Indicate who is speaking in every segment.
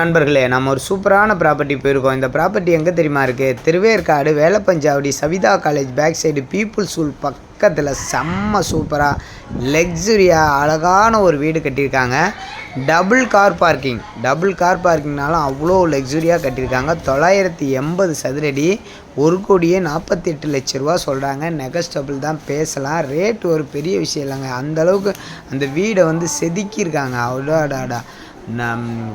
Speaker 1: நண்பர்களே, நம்ம ஒரு சூப்பரான ப்ராப்பர்ட்டி போயிருக்கோம். இந்த ப்ராப்பர்ட்டி எங்கே தெரியுமா இருக்குது? Thiruverkadu Velappanchavadi Saveetha college back side peoples school பக்கத்தில் செம்ம சூப்பராக லக்ஸுரியாக அழகான ஒரு வீடு கட்டியிருக்காங்க. டபுள் கார் பார்க்கிங்னாலும் அவ்வளோ லக்ஸுரியாக கட்டியிருக்காங்க. 980 சதுரடி, 1,48,00,000 ரூபா சொல்கிறாங்க. நெகஸ்டபிள் தான், பேசலாம். ரேட் ஒரு பெரிய விஷயம் இல்லைங்க. அந்தளவுக்கு அந்த வீடை வந்து செதுக்கியிருக்காங்க. அவ்வளோடாடா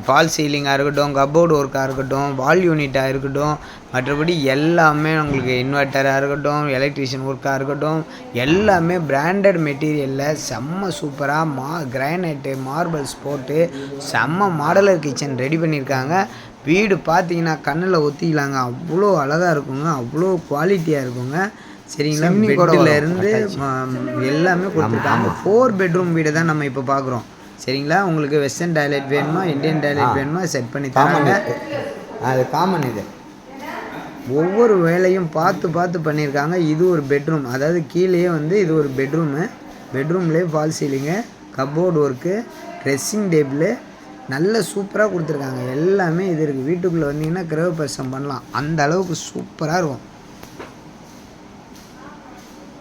Speaker 1: ஃபால் சீலிங்காக இருக்கட்டும், கப்போர்டு ஒர்க்காக இருக்கட்டும், வால் யூனிட்டாக இருக்கட்டும், மற்றபடி எல்லாமே உங்களுக்கு இன்வெர்ட்டராக இருக்கட்டும், எலக்ட்ரிஷியன் ஒர்க்காக இருக்கட்டும், எல்லாமே பிராண்டட் மெட்டீரியலில் செம்ம சூப்பராக கிரானைட்டு மார்பிள்ஸ் போட்டு செம்ம மாடலர் கிச்சன் ரெடி பண்ணியிருக்காங்க. வீடு பார்த்தீங்கன்னா கண்ணில் ஒத்திக்கலாங்க. அவ்வளோ அழகாக இருக்குங்க, அவ்வளோ குவாலிட்டியாக இருக்குங்க. சரிங்களா? பெட்டில் இருந்து எல்லாமே கொடுத்துருக்காங்க. 4 பெட்ரூம் வீடு தான் நம்ம இப்போ பார்க்குறோம். சரிங்களா? உங்களுக்கு வெஸ்டர்ன் டாய்லெட் வேணுமா, இந்தியன் டாய்லெட் வேணுமா செட் பண்ணி தராங்க.
Speaker 2: அது காமன். இது
Speaker 1: ஒவ்வொரு வேலையும் பார்த்து பண்ணியிருக்காங்க. இது ஒரு பெட்ரூம், அதாவது கீழேயே வந்து இது ஒரு பெட்ரூம்லேயே fall ceiling, cupboard work, dressing table நல்ல சூப்பராக கொடுத்துருக்காங்க. எல்லாமே இது இருக்குது. வீட்டுக்குள்ளே வந்தீங்கன்னா கிரகப்பிரவேசம் பண்ணலாம், அந்த அளவுக்கு சூப்பராக இருக்கும்.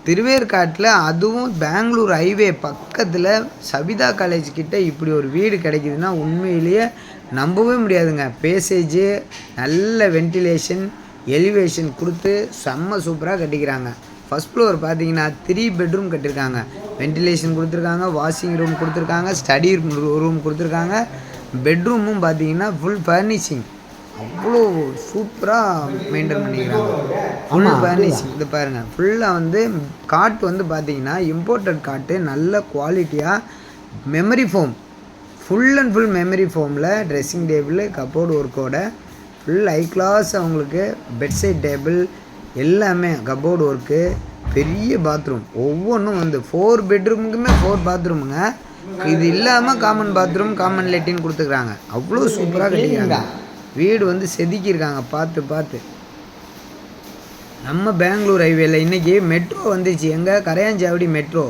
Speaker 1: திருவேற்காட்டில், அதுவும் பெங்களூர் ஹைவே பக்கத்தில் சவிதா காலேஜ் கிட்ட இப்படி ஒரு வீடு கிடைக்குதுன்னா உண்மையிலேயே நம்பவே முடியாதுங்க. பேசேஜு நல்ல வென்டிலேஷன் எலிவேஷன் கொடுத்து செம்ம சூப்பராக கட்டிக்கிறாங்க. ஃபஸ்ட் ஃப்ளோர் பார்த்தீங்கன்னா 3 பெட்ரூம் கட்டியிருக்காங்க. வென்டிலேஷன் கொடுத்துருக்காங்க, வாஷிங் ரூம் கொடுத்துருக்காங்க, ஸ்டடி ரூம் கொடுத்துருக்காங்க. பெட்ரூமும் பார்த்தீங்கன்னா ஃபுல் ஃபர்னிஷிங் அவ்வளோ சூப்பராக மெயின்டைன் பண்ணிக்கிறாங்க. ஃபுல் ஃபர்னிஷிங் இது பாருங்கள். ஃபுல்லாக வந்து காட்டு வந்து பார்த்தீங்கன்னா இம்போர்ட்டட் காட்டு, நல்ல குவாலிட்டியாக memory foam, full and full memory ஃபோமில் ட்ரெஸ்ஸிங் டேபிள், கப்போர்டு ஒர்க்கோட ஃபுல் ஹை கிளாஸ். அவங்களுக்கு பெட் சைட் டேபிள் எல்லாமே கப்போர்டு ஒர்க்கு, பெரிய பாத்ரூம். ஒவ்வொன்றும் வந்து 4 பெட்ரூமுக்குமே 4 பாத்ரூமுங்க. இது இல்லாமல் காமன் பாத்ரூம், காமன் லெட்டின் கொடுத்துக்கிறாங்க. அவ்வளோ சூப்பராக கட்டிக்கிறாங்க. வீடு வந்து செதுக்கியிருக்காங்க. பார்த்து நம்ம பெங்களூர் ஹைவேல இன்றைக்கி மெட்ரோ வந்துச்சு. எங்கள் கரையாஞ்சாவடி மெட்ரோ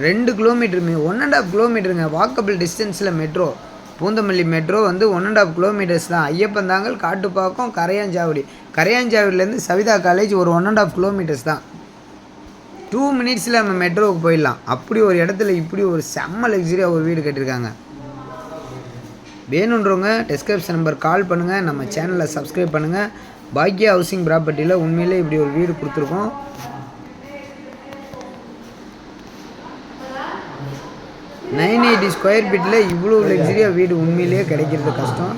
Speaker 1: 2 கிலோமீட்டருமே 1.5 கிலோமீட்டருங்க. வாக்கபிள் டிஸ்டன்ஸில் மெட்ரோ. பூந்தமல்லி மெட்ரோ வந்து 1.5 கிலோமீட்டர்ஸ் தான். ஐயப்பந்தாங்கல், காட்டுப்பாக்கம், கரையாஞ்சாவடியிலேருந்து சவிதா காலேஜ் ஒரு 1.5 கிலோமீட்டர்ஸ் தான். 2 மினிட்ஸில் நம்ம மெட்ரோவுக்கு போயிடலாம். அப்படி ஒரு இடத்துல இப்படி ஒரு செம்ம லக்ஸரியாக ஒரு வீடு கட்டியிருக்காங்க. வேணுன்றவங்க டிஸ்கிரிப்ஷன் நம்பர் கால் பண்ணுங்கள், நம்ம சேனலை சப்ஸ்கிரைப் பண்ணுங்கள். பாக்யா ஹவுசிங் ப்ராப்பர்ட்டியில் உண்மையிலே இப்படி ஒரு வீடு கொடுத்துருக்கோம். 980 ஸ்கொயர் ஃபீட்டில் இவ்வளோ லக்ஸரியாக வீடு உண்மையிலேயே கிடைக்கிறது கஷ்டம்.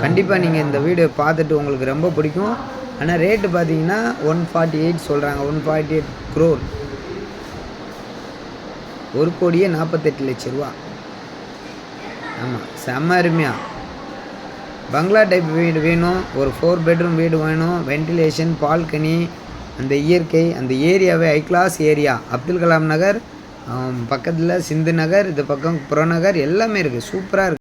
Speaker 1: கண்டிப்பாக நீங்கள் இந்த வீடு பார்த்துட்டு உங்களுக்கு ரொம்ப பிடிக்கும். ஆனால் ரேட்டு பார்த்தீங்கன்னா 148 சொல்கிறாங்க. 148 crore, 1,48,00,000 ரூபா. ஆமாம், செம்ம அருமையாக பங்களா டைப் வீடு வேணும், ஒரு 4 பெட்ரூம் வீடு வேணும், வென்டிலேஷன், பால்கனி, அந்த இயற்கை, அந்த ஏரியாவே high class area. Abdul Kalam Nagar பக்கத்தில் சிந்து நகர், இது பக்கம் புறநகர் எல்லாமே இருக்குது. சூப்பராக இருக்குது.